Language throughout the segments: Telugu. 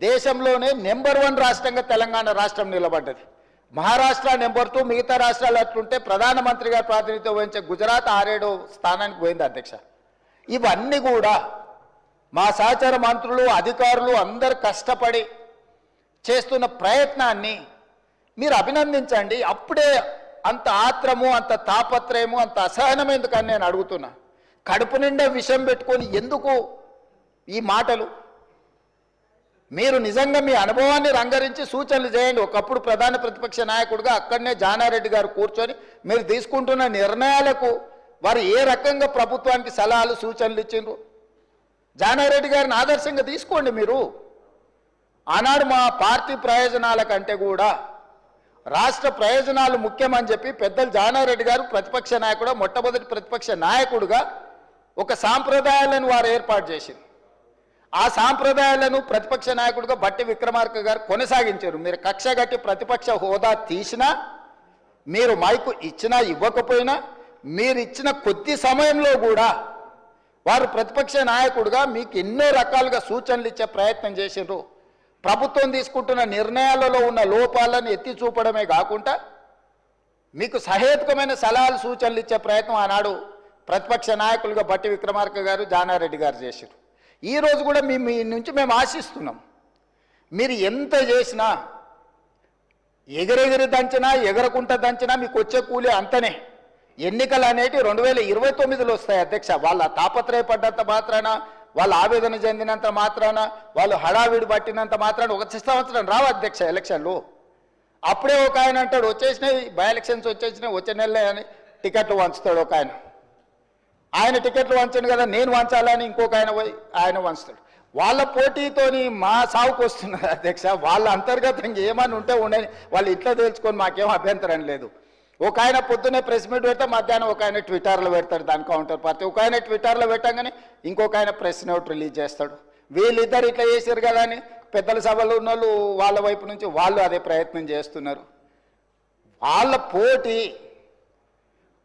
దేశంలోనే నెంబర్ 1 రాష్ట్రంగా తెలంగాణ రాష్ట్రం నిలబడ్డది. మహారాష్ట్ర నెంబర్ 2, మిగతా రాష్ట్రాలు అట్లుంటే ప్రధానమంత్రిగా ప్రాతినిధ్యం వహించే గుజరాత్ 6-7 స్థానానికి పోయింది అధ్యక్ష. ఇవన్నీ కూడా మా సహచర మంత్రులు అధికారులు అందరు కష్టపడి చేస్తున్న ప్రయత్నాన్ని మీరు అభినందించండి. అప్పుడే అంత ఆత్రము, అంత తాపత్రయము, అంత అసహనం ఎందుకని నేను అడుగుతున్నా. కడుపు నిండా విషయం పెట్టుకొని ఎందుకు ఈ మాటలు? మీరు నిజంగా మీ అనుభవాన్ని రంగరించి సూచనలు చేయండి. ఒకప్పుడు ప్రధాన ప్రతిపక్ష నాయకుడిగా అక్కడనే జానారెడ్డి గారు కూర్చొని మీరు తీసుకుంటున్న నిర్ణయాలకు వారు ఏ రకంగా ప్రభుత్వానికి సలహాలు సూచనలు ఇచ్చిండ్రు జానారెడ్డి గారిని ఆదర్శంగా తీసుకోండి. మీరు ఆనాడు మా పార్టీ ప్రయోజనాల కంటే కూడా రాష్ట్ర ప్రయోజనాలు ముఖ్యమని చెప్పి పెద్దలు జానారెడ్డి గారు ప్రతిపక్ష నాయకుడు, మొట్టమొదటి ప్రతిపక్ష నాయకుడుగా ఒక సాంప్రదాయాలను వారు ఏర్పాటు చేసింది. ఆ సాంప్రదాయాలను ప్రతిపక్ష నాయకుడిగా బట్టి విక్రమార్క గారు కొనసాగించారు. మీరు కక్షగట్టి ప్రతిపక్ష హోదా తీసినా, మీరు మైకు ఇచ్చినా ఇవ్వకపోయినా, మీరు ఇచ్చిన కొద్ది సమయంలో కూడా వారు ప్రతిపక్ష నాయకుడిగా మీకు ఎన్నో రకాలుగా సూచనలు ఇచ్చే ప్రయత్నం చేసిండ్రు. ప్రభుత్వం తీసుకుంటున్న నిర్ణయాలలో ఉన్న లోపాలను ఎత్తి చూపడమే కాకుండా మీకు సహేతుకమైన సలహాలు సూచనలు ఇచ్చే ప్రయత్నం ఆనాడు ప్రతిపక్ష నాయకులుగా బట్టి విక్రమార్క గారు, జానారెడ్డి గారు చేశారు. ఈరోజు కూడా మీ నుంచి మేము ఆశిస్తున్నాం. మీరు ఎంత చేసినా, ఎగిరెగిరి దంచినా, ఎగరకుంట దంచినా మీకు వచ్చే కూలి అంతనే. ఎన్నికలు అనేటి 2029లో వస్తాయి అధ్యక్ష. వాళ్ళ తాపత్రయపడ్డంత మాత్రాన, వాళ్ళు ఆవేదన చెందినంత మాత్రాన, వాళ్ళు హడావిడి పట్టినంత మాత్రాన 1 సంవత్సరం రావు అధ్యక్ష ఎలక్షన్లు. అప్పుడే ఒక ఆయన అంటాడు వచ్చేసినాయి బై ఎలక్షన్స్ వచ్చేసినాయి, వచ్చే నెలలే అని టికెట్లు వంచుతాడు ఒక ఆయన. ఆయన టికెట్లు వంచను కదా నేను వంచాలని ఇంకొక ఆయన వంచుతాడు. వాళ్ళ పోటీతోని మా సాగుకు వస్తున్నారు అధ్యక్ష. వాళ్ళ అంతర్గతంగా ఏమని ఉంటే ఉండని వాళ్ళు ఇట్లా తెలుసుకొని మాకేం అభ్యంతరం లేదు. ఒక ఆయన పొద్దున్నే ప్రెస్ మీట్ పెడితే మధ్యాహ్నం ఒక ఆయన ట్విట్టర్లో పెడతాడు దాని కౌంటర్ పార్టీ. ఒక ఆయన ట్విట్టర్లో పెట్టగానే ఇంకొక ఆయన ప్రెస్ నోట్ రిలీజ్ చేస్తాడు. వీళ్ళిద్దరు ఇట్లా చేశారు కదా అని పెద్దల సభలో ఉన్న వాళ్ళు వాళ్ళ వైపు నుంచి వాళ్ళు అదే ప్రయత్నం చేస్తున్నారు. వాళ్ళ పోటీ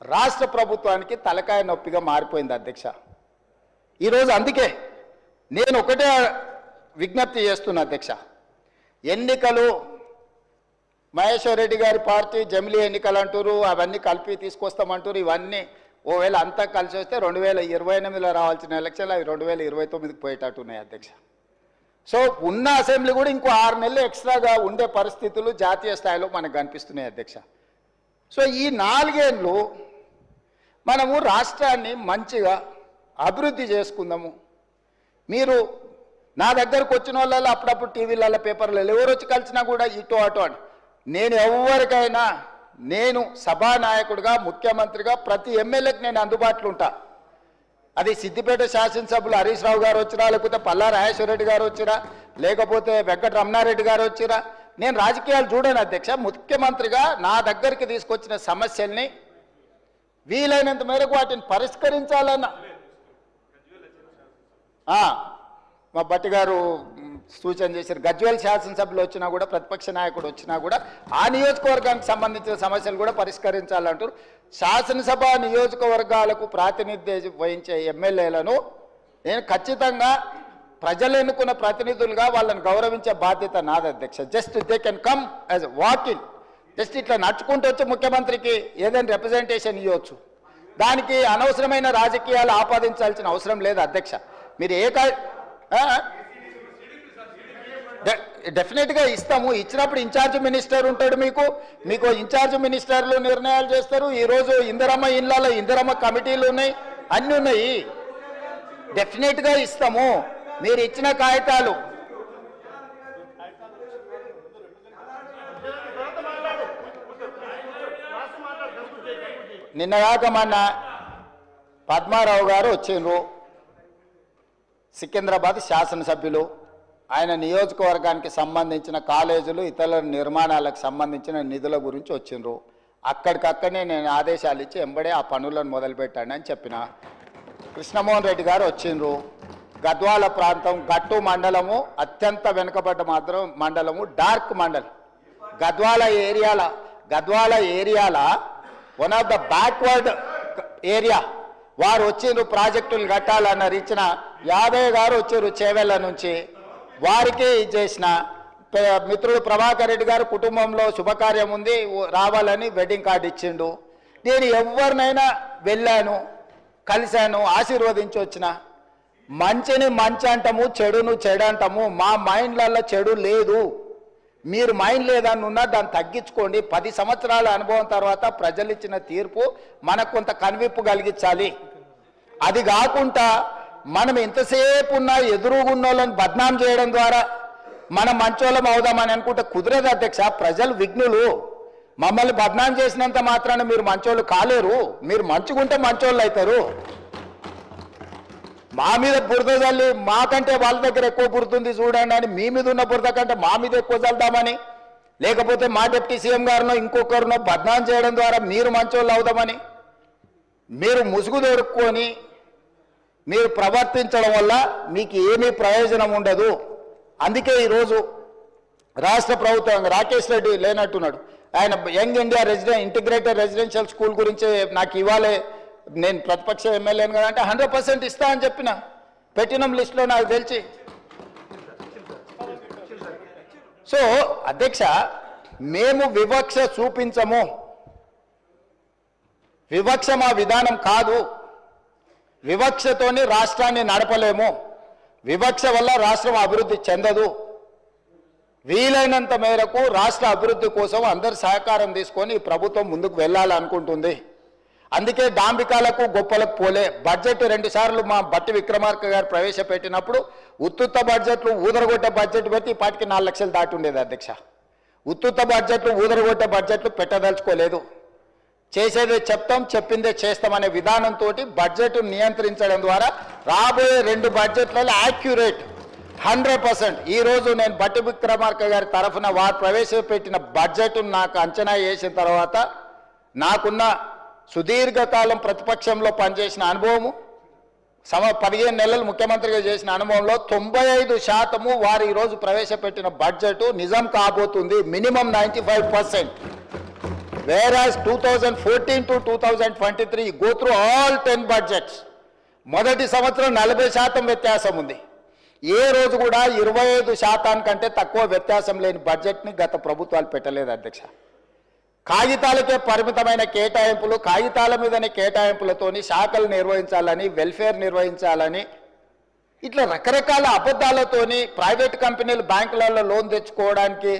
రాష్ట్ర ప్రభుత్వానికి తలకాయ నొప్పిగా మారిపోయింది అధ్యక్ష. ఈరోజు అందుకే నేను ఒకటే విజ్ఞప్తి చేస్తున్నా అధ్యక్ష. ఎన్నికలు మహేశ్వర్ రెడ్డి గారి పార్టీ జమిలీ ఎన్నికలు అంటారు, అవన్నీ కలిపి తీసుకొస్తామంటారు. ఇవన్నీ ఓవేళ అంతా కలిసి వస్తే 2028లో రావాల్సిన ఎలక్షన్లు అవి 2029కి పోయేటట్టు ఉన్నాయి అధ్యక్ష. సో ఉన్న అసెంబ్లీ కూడా ఇంకో 6 నెలలు ఎక్స్ట్రాగా ఉండే పరిస్థితులు జాతీయ స్థాయిలో మనకు కనిపిస్తున్నాయి అధ్యక్ష. సో ఈ 4 ఏళ్ళు మనము రాష్ట్రాన్ని మంచిగా అభివృద్ధి చేసుకుందాము. మీరు నా దగ్గరకు వచ్చిన వాళ్ళలో అప్పుడప్పుడు టీవీలలో పేపర్లలో ఎవరు వచ్చి కలిసినా కూడా ఇటు అటు అని నేను ఎవరికైనా నేను సభానాయకుడిగా ముఖ్యమంత్రిగా ప్రతి ఎమ్మెల్యేకి నేను అందుబాటులో ఉంటా. అది సిద్దిపేట శాసనసభ్యులు హరీష్ రావు గారు వచ్చినా, లేకపోతే పల్లా రాజేశ్వరరెడ్డి గారు వచ్చినా, లేకపోతే వెంకట రమణారెడ్డి గారు వచ్చినా, నేను రాజకీయాలు చూడను అధ్యక్ష. ముఖ్యమంత్రిగా నా దగ్గరికి తీసుకొచ్చిన సమస్యల్ని వీలైనంత మేరకు వాటిని పరిష్కరించాలన్న మా బట్టి గారు సూచన చేశారు. గజ్వేల్ శాసనసభ్యులు వచ్చినా కూడా, ప్రతిపక్ష నాయకుడు వచ్చినా కూడా ఆ నియోజకవర్గానికి సంబంధించిన సమస్యలు కూడా పరిష్కరించాలంటారు. శాసనసభ నియోజకవర్గాలకు ప్రాతినిధ్యం వహించే ఎమ్మెల్యేలను నేను ఖచ్చితంగా ప్రజలు ఎన్నుకున్న ప్రతినిధులుగా వాళ్ళని గౌరవించే బాధ్యత నాది అధ్యక్ష. Just they can come as walking, just ఇట్లా నడుచుకుంటూ వచ్చి ముఖ్యమంత్రికి ఏదైనా రిప్రజెంటేషన్ ఇవ్వచ్చు. దానికి అనవసరమైన రాజకీయాలు ఆపాదించాల్సిన అవసరం లేదు అధ్యక్ష. మీరు డెఫినెట్గా ఇస్తాము. ఇచ్చినప్పుడు ఇన్ఛార్జ్ మినిస్టర్ ఉంటాడు. మీకు ఇన్ఛార్జ్ మినిస్టర్లు నిర్ణయాలు చేస్తారు. ఈరోజు ఇందిరమ్మ ఇళ్ళలో ఇందిరమ్మ కమిటీలు ఉన్నాయి, అన్నీ ఉన్నాయి. డెఫినెట్గా ఇస్తాము. మీరు ఇచ్చిన కాగితాలు నిన్నగాక మొన్న పద్మారావు గారు వచ్చిండ్రు, సికింద్రాబాద్ శాసనసభ్యులు. ఆయన నియోజకవర్గానికి సంబంధించిన కాలేజీలు ఇతర నిర్మాణాలకు సంబంధించిన నిధుల గురించి వచ్చిండ్రు. అక్కడికక్కడనే నేను ఆదేశాలు ఇచ్చి ఎంబడే ఆ పనులను మొదలుపెట్టాను అని చెప్పిన. కృష్ణమోహన్ రెడ్డి గారు వచ్చిండ్రు. గద్వాల ప్రాంతం గట్టు మండలము అత్యంత వెనుకబడ్డ మండలము, డార్క్ మండలం. గద్వాల ఏరియాల one of the backward area. వారు వచ్చిండ్రు ప్రాజెక్టులు కట్టాలన్నారు. ఇచ్చిన యాదయ్య గారు వచ్చారు చేవెళ్ళ నుంచి. వారికి చేసిన మిత్రుడు ప్రభాకర్ రెడ్డి గారు కుటుంబంలో శుభకార్యం ఉంది రావాలని వెడ్డింగ్ కార్డు ఇచ్చిండు. నేను ఎవరినైనా వెళ్ళాను, కలిశాను, ఆశీర్వదించి వచ్చిన. మంచిని మంచి అంటాము, చెడును చెడు అంటాము. మా మైండ్లలో చెడు లేదు. మీరు మైండ్ లేదని ఉన్నా దాన్ని తగ్గించుకోండి. 10 సంవత్సరాల అనుభవం తర్వాత ప్రజలు ఇచ్చిన తీర్పు మనకు కొంత కనువిప్పు కలిగించాలి. అది కాకుండా మనం ఎంతసేపు ఉన్నా ఎదురుగున్నోళ్ళని బద్నాం చేయడం ద్వారా మనం మంచోళ్ళం అవుదామని అనుకుంటే కుదరదు అధ్యక్ష. ప్రజలు విఘ్నులు. మమ్మల్ని బద్నాం చేసినంత మాత్రాన మీరు మంచోళ్ళు కాలేరు. మీరు మంచుకుంటే మంచోళ్ళు అవుతారు. మా మీద బురద చల్లి మాకంటే వాళ్ళ దగ్గర ఎక్కువ బురద చూడండి అని మీ మీద ఉన్న బురద కంటే మా మీద ఎక్కువ చల్దామని, లేకపోతే మా డిప్యూటీ సీఎం గారినో ఇంకొకరినో బద్నాం చేయడం ద్వారా మీరు మంచోళ్ళు అవుదామని మీరు ముసుగు దొరుకుని మీరు ప్రవర్తించడం వల్ల మీకు ఏమీ ప్రయోజనం ఉండదు. అందుకే ఈరోజు రాష్ట్ర ప్రభుత్వం రాకేష్ రెడ్డి లేనట్టున్నాడు. ఆయన young India integrated residential school గురించి నాకు ఇవ్వాలి, నేను ప్రతిపక్ష ఎమ్మెల్యేను కదా అంటే 100% ఇస్తా అని చెప్పిన. పెట్టినం లిస్టులో నాకు తెలిసి. సో అధ్యక్ష, మేము వివక్ష చూపించము. వివక్ష మా విధానం కాదు. వివక్షతోని రాష్ట్రాన్ని నడపలేము. వివక్ష వల్ల రాష్ట్రం అభివృద్ధి చెందదు. వీలైనంత మేరకు రాష్ట్ర అభివృద్ధి కోసం అందరి సహకారం తీసుకొని ప్రభుత్వం ముందుకు వెళ్ళాలనుకుంటుంది. అందుకే డాంబికాలకు గొప్పలకు పోలే. బడ్జెట్ 2 సార్లు మా బట్టి విక్రమార్క గారు ప్రవేశపెట్టినప్పుడు ఉత్తుత్త బడ్జెట్లు ఊదరగొట్టే బడ్జెట్ పెట్టి ఇప్పటికి 4 లక్షలు దాటి ఉండేది అధ్యక్ష. ఉత్తుత్త బడ్జెట్లు ఊదరగొట్టే బడ్జెట్లు పెట్టదలుచుకోలేదు. చేసేదే చెప్తాం, చెప్పిందే చేస్తామనే విధానంతో బడ్జెట్ నియంత్రించడం ద్వారా రాబోయే 2 బడ్జెట్లలో యాక్యురేట్ 100%. ఈరోజు నేను బట్టి విక్రమార్క గారి తరఫున వారు ప్రవేశపెట్టిన బడ్జెట్ నాకు అంచనా వేసిన తర్వాత నాకున్న సుదీర్ఘకాలం ప్రతిపక్షంలో పనిచేసిన అనుభవము, 15 నెలలు ముఖ్యమంత్రిగా చేసిన అనుభవంలో 95% వారు ఈరోజు ప్రవేశపెట్టిన బడ్జెట్ నిజం కాబోతుంది. Minimum 95%. Whereas 2014 to 2023 go through all 10 budgets. మొదటి సంవత్సరం 40% వ్యత్యాసం ఉంది. ఏ రోజు కూడా 25% కంటే తక్కువ వ్యత్యాసం లేని బడ్జెట్ని గత ప్రభుత్వాలు పెట్టలేదు అధ్యక్ష. కాగితాలకే పరిమితమైన కేటాయింపులు, కాగితాల మీదనే కేటాయింపులతోని శాఖలు నిర్వహించాలని, వెల్ఫేర్ నిర్వహించాలని, ఇట్లా రకరకాల అబద్ధాలతోని ప్రైవేట్ కంపెనీలు బ్యాంకులలో లోన్ తెచ్చుకోవడానికి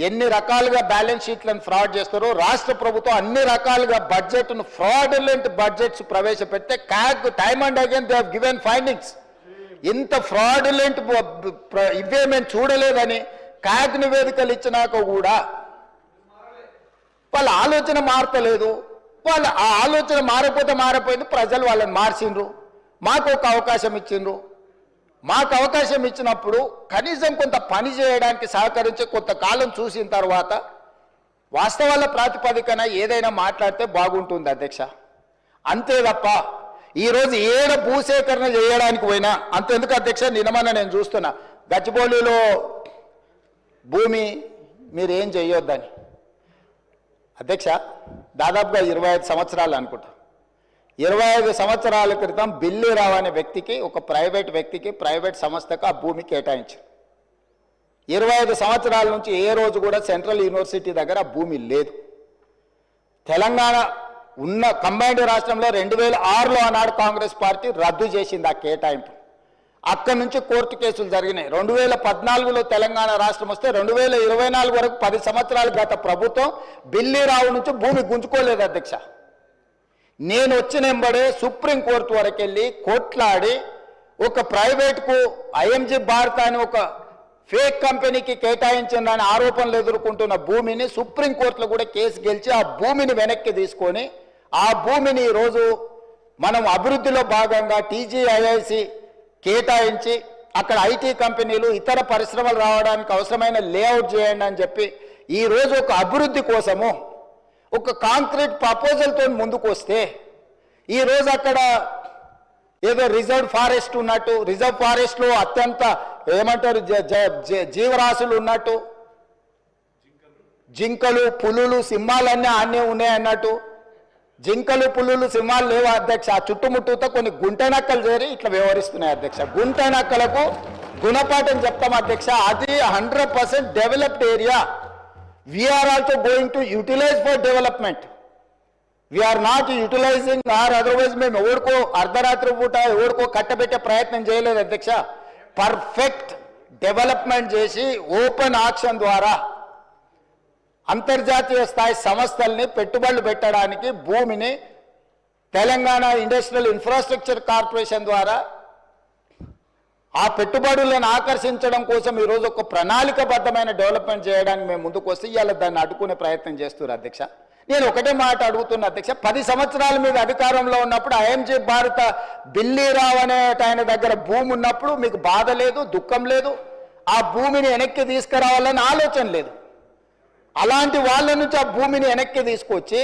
ఎన్ని రకాలుగా బ్యాలెన్స్ షీట్లను ఫ్రాడ్ చేస్తారో రాష్ట్ర ప్రభుత్వం అన్ని రకాలుగా బడ్జెట్ను ఫ్రాడులెంట్ బడ్జెట్స్ ప్రవేశపెడితే CAG time and again they have given findings. ఇంత ఫ్రాడులెంట్ ఇవే మేము చూడలేదని క్యాగ్ నివేదికలు ఇచ్చినాక కూడా వాళ్ళ ఆలోచన మారతలేదు. వాళ్ళ ఆ ఆలోచన మారిపోయింది. ప్రజలు వాళ్ళని మార్చిండ్రు, మాకు ఒక అవకాశం ఇచ్చిండ్రు. మాకు అవకాశం ఇచ్చినప్పుడు కనీసం కొంత పని చేయడానికి సహకరించి కొంతకాలం చూసిన తర్వాత వాస్తవాల ప్రాతిపదికన ఏదైనా మాట్లాడితే బాగుంటుంది అధ్యక్ష. అంతే తప్ప ఈరోజు ఏడ భూసేకరణ చేయడానికి పోయినా అంతెందుకు అధ్యక్ష. నిన్నమన్నా నేను చూస్తున్నా గచ్చిబౌలిలో భూమి మీరు ఏం చేయొద్దని. అధ్యక్ష, దాదాపుగా 25 సంవత్సరాలు అనుకుంటా, 25 సంవత్సరాల క్రితం బిల్లిరావు అనే వ్యక్తికి, ఒక ప్రైవేట్ వ్యక్తికి, ప్రైవేట్ సంస్థకు ఆ భూమి కేటాయించారు. 25 సంవత్సరాల నుంచి ఏ రోజు కూడా సెంట్రల్ యూనివర్సిటీ దగ్గర ఆ భూమి లేదు. తెలంగాణ ఉన్న కంబైన్డ్ రాష్ట్రంలో 2006లో ఆనాడు కాంగ్రెస్ పార్టీ రద్దు చేసింది ఆ కేటాయింపు. అక్కడి నుంచి కోర్టు కేసులు జరిగినాయి. 2014లో తెలంగాణ రాష్ట్రం వస్తే 2024 వరకు 10 సంవత్సరాలు గత ప్రభుత్వం బిల్లిరావు నుంచి భూమి గుంజుకోలేదు అధ్యక్ష. నేను వచ్చిన ఎంబడే సుప్రీంకోర్టు వరకు వెళ్ళి కొట్లాడి ఒక ప్రైవేట్కు ఐఎంజీ భారత్ అని ఒక ఫేక్ కంపెనీకి కేటాయించిందని ఆరోపణలు ఎదుర్కొంటున్న భూమిని సుప్రీంకోర్టులో కూడా కేసు గెలిచి ఆ భూమిని వెనక్కి తీసుకొని ఆ భూమిని ఈరోజు మనం అభివృద్ధిలో భాగంగా టీజీఐఐసి కేటాయించి అక్కడ ఐటీ కంపెనీలు ఇతర పరిశ్రమలు రావడానికి అవసరమైన లేఅవుట్ చేయండి అని చెప్పి ఈరోజు ఒక అభివృద్ధి కోసము ఒక కాంక్రీట్ ప్రపోజల్తో ముందుకు వస్తే ఈరోజు అక్కడ ఏదో రిజర్వ్ ఫారెస్ట్ ఉన్నట్టు, రిజర్వ్ ఫారెస్ట్లో అత్యంత ఏమంటారు జీవరాశులు ఉన్నట్టు, జింకలు, పులులు, సింహాలన్నీ ఆనే ఉన్నాయి అన్నట్టు. జింకలు, పులులు, సింహాలు లేవు అధ్యక్ష. ఆ చుట్టుముట్టుతో కొన్ని గుంట నక్కలు చేరి ఇట్లా వ్యవహరిస్తున్నాయి అధ్యక్ష. గుంట నక్కలకు గుణపాఠం చెప్తాం అధ్యక్ష. అది 100% developed area. We are also going to utilize for development. We are not utilizing or otherwise మేము ఎవరికో అర్ధరాత్రి పూట ఎవరికో కట్టబెట్టే ప్రయత్నం చేయలేదు అధ్యక్ష. పర్ఫెక్ట్ డెవలప్మెంట్ చేసి ఓపెన్ ఆక్షన్ ద్వారా అంతర్జాతీయ స్థాయి సంస్థల్ని పెట్టుబడులు పెట్టడానికి భూమిని తెలంగాణ ఇండస్ట్రియల్ ఇన్ఫ్రాస్ట్రక్చర్ కార్పొరేషన్ ద్వారా ఆ పెట్టుబడులను ఆకర్షించడం కోసం ఈరోజు ఒక ప్రణాళికబద్ధమైన డెవలప్మెంట్ చేయడానికి మేము ముందుకు వస్తే ఇవాళ దాన్ని అడ్డుకునే ప్రయత్నం చేస్తున్నారు అధ్యక్ష. నేను ఒకటే మాట అడుగుతున్నా అధ్యక్ష, 10 సంవత్సరాల మీద అధికారంలో ఉన్నప్పుడు ఐఎంజీ భారత బిల్లీరావు అనే ఆయన దగ్గర భూమి ఉన్నప్పుడు మీకు బాధ లేదు, దుఃఖం లేదు, ఆ భూమిని వెనక్కి తీసుకురావాలని ఆలోచన లేదు. అలాంటి వాళ్ళ నుంచి ఆ భూమిని వెనక్కి తీసుకొచ్చి